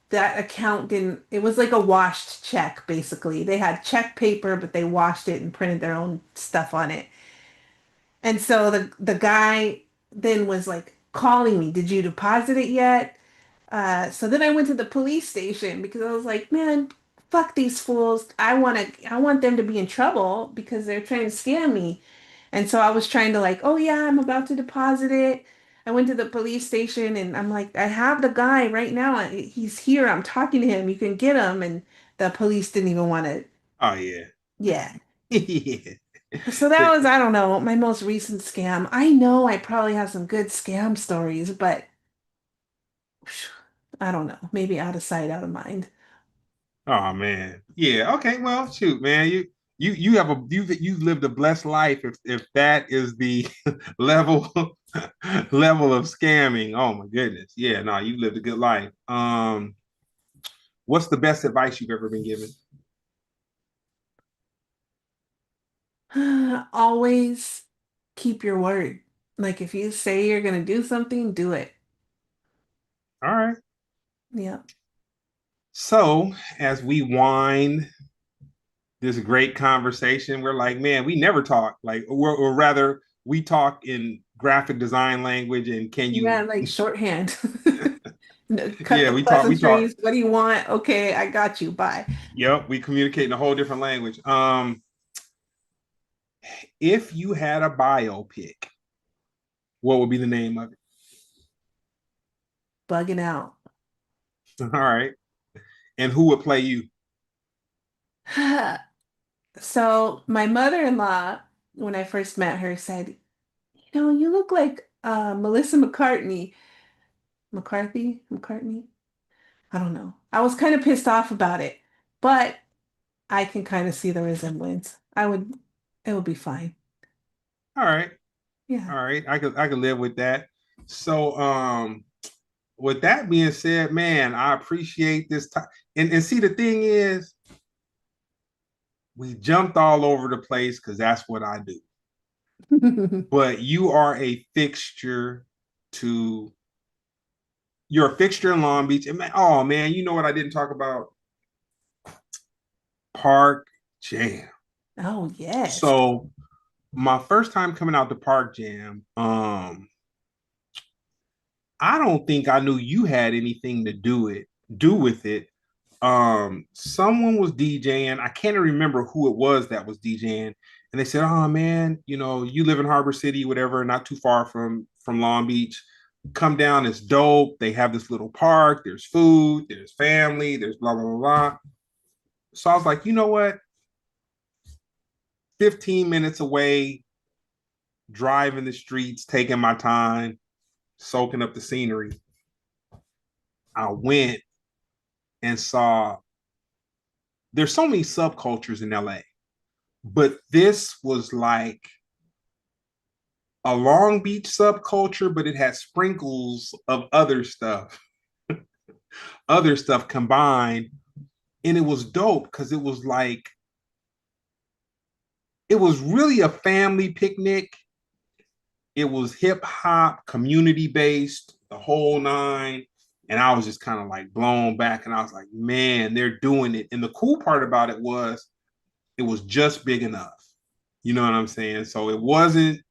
that account didn't, it was like a washed check, basically. They had check paper, but they washed it and printed their own stuff on it. And so the guy then was like calling me, did you deposit it yet? So then I went to the police station because I was like, man, fuck these fools. I want them to be in trouble because they're trying to scam me. And so I was trying to like, oh yeah, I'm about to deposit it. I went to the police station and I'm like, I have the guy right now. He's here. I'm talking to him. You can get him. And the police didn't even want to. Oh yeah. Yeah. Yeah. So that was, I don't know, my most recent scam. I know I probably have some good scam stories, but I don't know. Maybe out of sight, out of mind. Oh man. Yeah. Okay. Well, shoot, man. You have you've lived a blessed life if that is the level level of scamming. Oh my goodness. Yeah, no, you lived a good life. What's the best advice you've ever been given? Always keep your word. Like if you say you're going to do something, do it. All right. Yeah. So as we wind this great conversation, we're like, man, we never talk. Like, or rather, we talk in graphic design language. And can Yeah, you like shorthand. Cut Yeah, the we talk. pleasantries. What do you want? Okay, I got you. Bye. Yep, we communicate in a whole different language. If you had a biopic, what would be the name of it? Bugging out. All right. And who would play you? So my mother-in-law, when I first met her, said, you look like Melissa McCartney. McCartney? I don't know. I was kind of pissed off about it, but I can kind of see the resemblance. It would be fine. All right. Yeah. All right. I could live with that. So with that being said, man, I appreciate this time. And see the thing is, we jumped all over the place because that's what I do. But you are a fixture to you're a fixture in Long Beach. And man, oh man, you know what I didn't talk about? Park Jam. Oh, yes. So my first time coming out to Park Jam, I don't think I knew you had anything to do with it. Someone was DJing. I can't remember who it was that was DJing, and they said, "Oh man, you live in Harbor City, whatever, not too far from Long Beach. Come down, it's dope. They have this little park. There's food. There's family. There's blah blah blah blah." So I was like, you know what? 15 minutes away, driving the streets, taking my time, soaking up the scenery. I went and saw. There's so many subcultures in LA, but this was like a Long Beach subculture, but it had sprinkles of other stuff combined. And it was dope because it was really a family picnic. It was hip hop, community based, the whole nine. And I was just kind of like blown back. And I was like, man, they're doing it. And the cool part about it was just big enough. You know what I'm saying? So it wasn't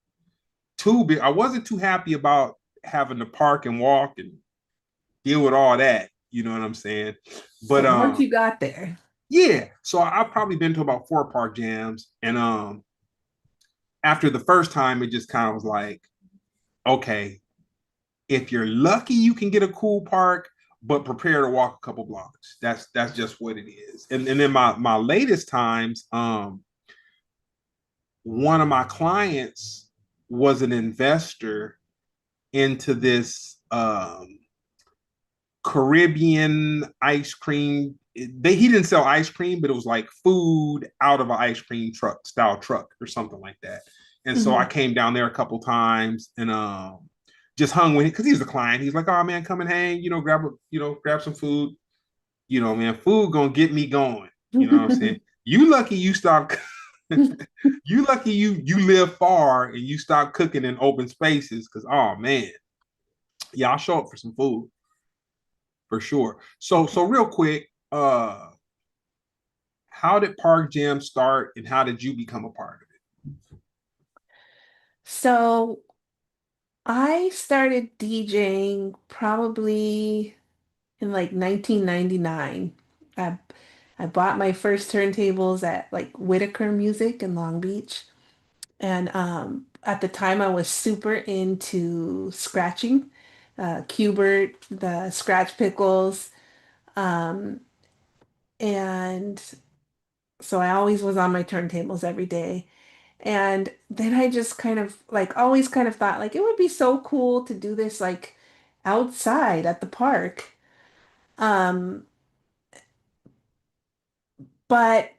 too big. I wasn't too happy about having to park and walk and deal with all that. You know what I'm saying? But But once you got there, yeah. So I've probably been to about 4 park jams, and after the first time, it just kind of was like, okay, if you're lucky, you can get a cool park, but prepare to walk a couple blocks. That's just what it is. And then my latest times, one of my clients was an investor into this Caribbean ice cream. He didn't sell ice cream, but it was like food out of an ice cream truck or something like that. And so I mhm. came down there a couple times and just hung with him because he was a client. He's like, "Oh man, come and hang. Grab some food. Man, food gonna get me going. You know what I'm saying? You lucky you stopped. You lucky you live far and you stop cooking in open spaces because oh man, yeah, I'll show up for some food for sure. So real quick, how did Park Jam start and how did you become a part of So I started DJing probably in like 1999. I I bought my first turntables at like Whitaker Music in Long Beach. And at the time I was super into scratching, Qbert, the scratch pickles. Um, and so I always was on my turntables every day. And then I just kind of like always kind of thought like it would be so cool to do this like outside at the park. Um, but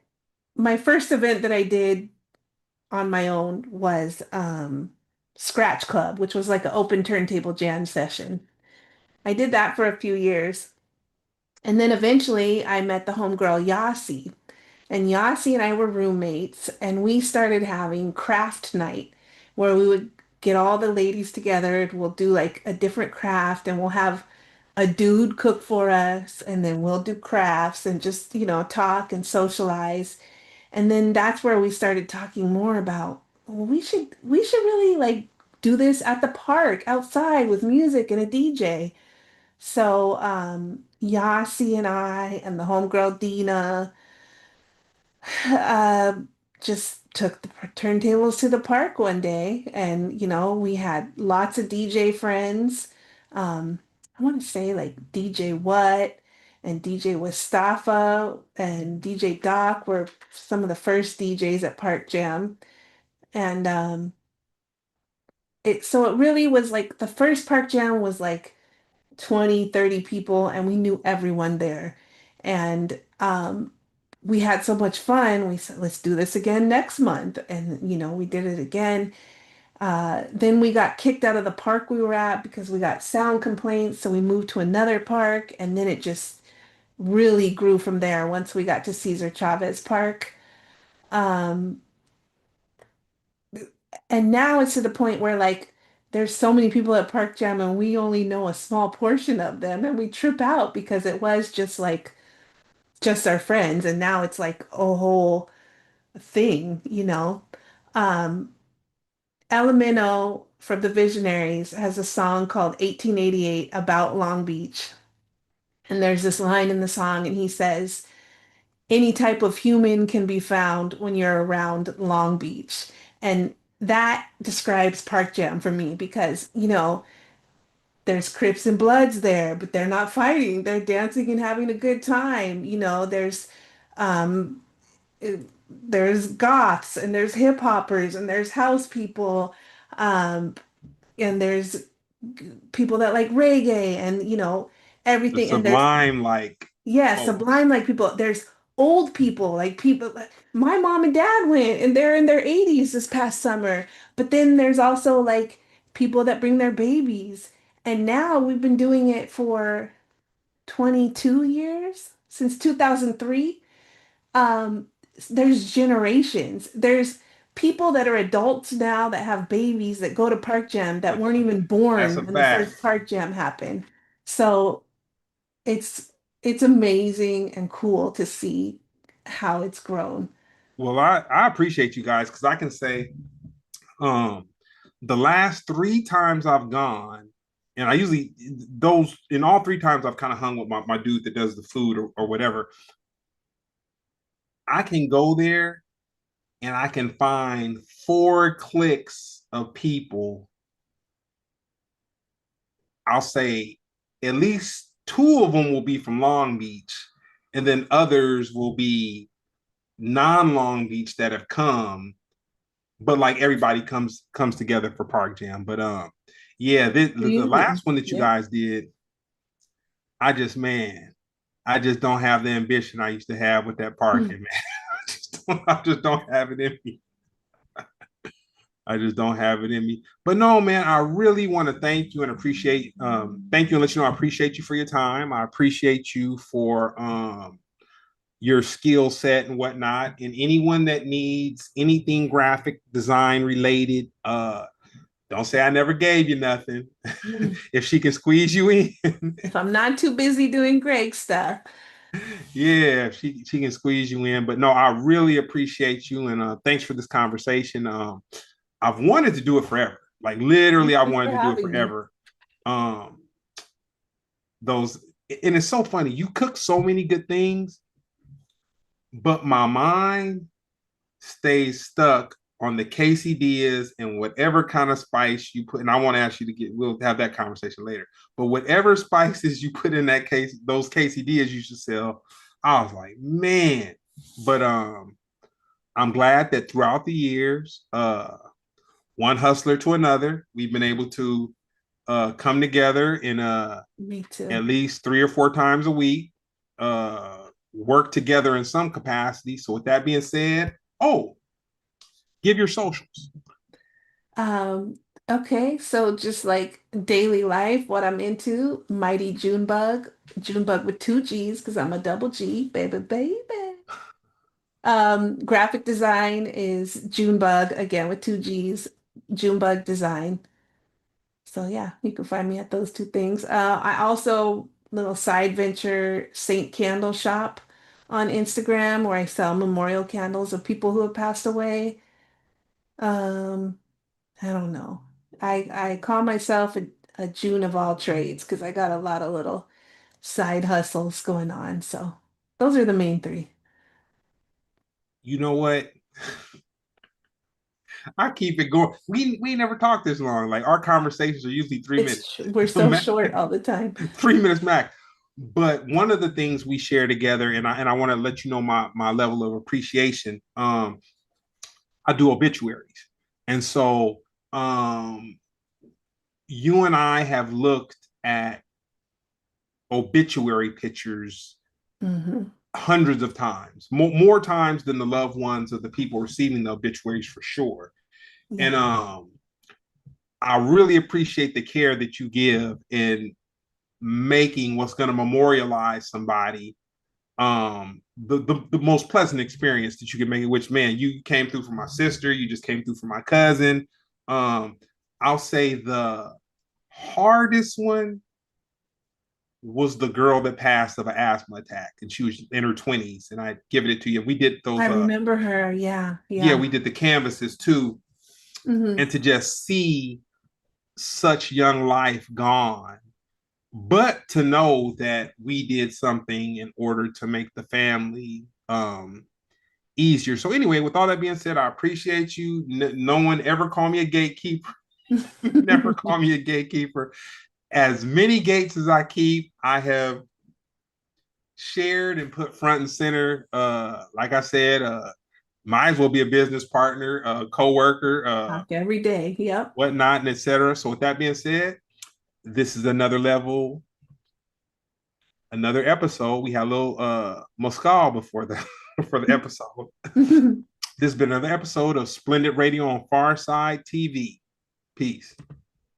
my first event that I did on my own was Scratch Club, which was like an open turntable jam session. I did that for a few years. And then eventually I met the homegirl Yasi. And Yasi and I were roommates, and we started having craft night where we would get all the ladies together and we'll do like a different craft and we'll have a dude cook for us and then we'll do crafts and just, talk and socialize. And then that's where we started talking more about, well, we should really like do this at the park outside with music and a DJ. So Yasi and I and the homegirl Dina uh, just took the turntables to the park one day, and we had lots of DJ friends. Um, I want to say like DJ What and DJ Wastafa and DJ Doc were some of the first DJs at Park Jam. And it really was like the first Park Jam was like 20, 30 people, and we knew everyone there. And we had so much fun. We said, let's do this again next month. And, we did it again. Then we got kicked out of the park we were at because we got sound complaints. So we moved to another park. And then it just really grew from there once we got to Cesar Chavez Park. Um, and now it's to the point where like there's so many people at Park Jam and we only know a small portion of them and we trip out because it was just like just our friends and now it's like a whole thing. Um, Elemento from the Visionaries has a song called 1888 about Long Beach. And there's this line in the song and he says, any type of human can be found when you're around Long Beach. And that describes Park Jam for me because, there's Crips and Bloods there, but they're not fighting. They're dancing and having a good time. Um, there's goths and there's hip hoppers and there's house people, um, and there's people that like reggae and The everything. And there's sublime, like yeah, folks. sublime like people. There's old people, like people. My mom and dad went, and they're in their 80s this past summer. But then there's also like people that bring their babies. And now we've been doing it for 22 years, since 2003. Um, there's generations. There's people that are adults now that have babies that go to Park Jam that weren't even That's born a when the first fact. Park Jam happened. So it's it's amazing and cool to see how it's grown. Well, I appreciate you guys because I can say um the last three times I've gone, and I usually those in all three times I've kind of hung with my dude that does the food or whatever. I can go there and I can find four cliques of people. I'll say at least two of them will be from Long Beach, and then others will be non-Long Beach that have come, but like everybody comes together for Park Jam. But yeah, the last Reunion. one that you Yep. guys did, I just man, I just don't have the ambition I used to have with that parking, man. I just don't have it in me. I just don't have it in me. But no, man, I really want to thank you and appreciate thank you and let you know I appreciate you for your time. I appreciate you for your skill set and whatnot. And anyone that needs anything graphic design related, don't say I never gave you nothing. Mhm. If she can squeeze you in, If I'm not too busy doing Greg stuff. yeah, she can squeeze you in. But no, I really appreciate you and thanks for this conversation. I've wanted to do it forever. Like literally, Thank I you for wanted to do it having me. forever. Um, those and it's so funny. You cook so many good things, but my mind stays stuck on the quesadillas and whatever kind of spice you put. And I want to ask you to get. We'll have that conversation later. But whatever spices you put in that case, those quesadillas you should sell. I was like, man. But I'm glad that throughout the years, one hustler to another, we've been able to come together in Me too. at least 3 or 4 times a week, work together in some capacity. So with that being said, oh, give your socials. Um, okay, so just like daily life, what I'm into, Mighty Junebug, Junebug with two G's because I'm a double G, baby, baby. Graphic design is Junebug, again with two G's, Junebug Design. So yeah, you can find me at those two things. I also little side venture Saint Candle Shop on Instagram where I sell memorial candles of people who have passed away. Um, I don't know. I call myself a June of all trades because I got a lot of little side hustles going on. So those are the main three. You know what? I keep it going. We never talk this long. Like our conversations are usually 3 minutes, We're so short all the time. 3 minutes max. But one of the things we share together, and I want to let you know my level of appreciation. I do obituaries, and so you and I have looked at obituary pictures Hmm. hundreds of times, more times than the loved ones of the people receiving the obituaries for sure. And Yeah. I really appreciate the care that you give in making what's going to memorialize somebody the most pleasant experience that you can make it, which man, you came through for my sister, you just came through for my cousin. um I'll say the hardest one was the girl that passed of an asthma attack, and she was in her 20s, and I given it to you. We did I those remember her. Yeah. yeah, Yeah. we did the canvases too. Hmm. And to just see such young life gone, but to know that we did something in order to make the family easier. So anyway, with all that being said, I appreciate you. No one ever called me a gatekeeper. Never call me a gatekeeper. As many gates as I keep, I have shared and put front and center. Like I said, might as well be a business partner, a co-worker, Talk every day. Yep. whatnot, and etc. So with that being said, this is another level, another episode. We had a little Moscal before the before the episode. This has been another episode of Splendid Radio on Farside TV. Peace.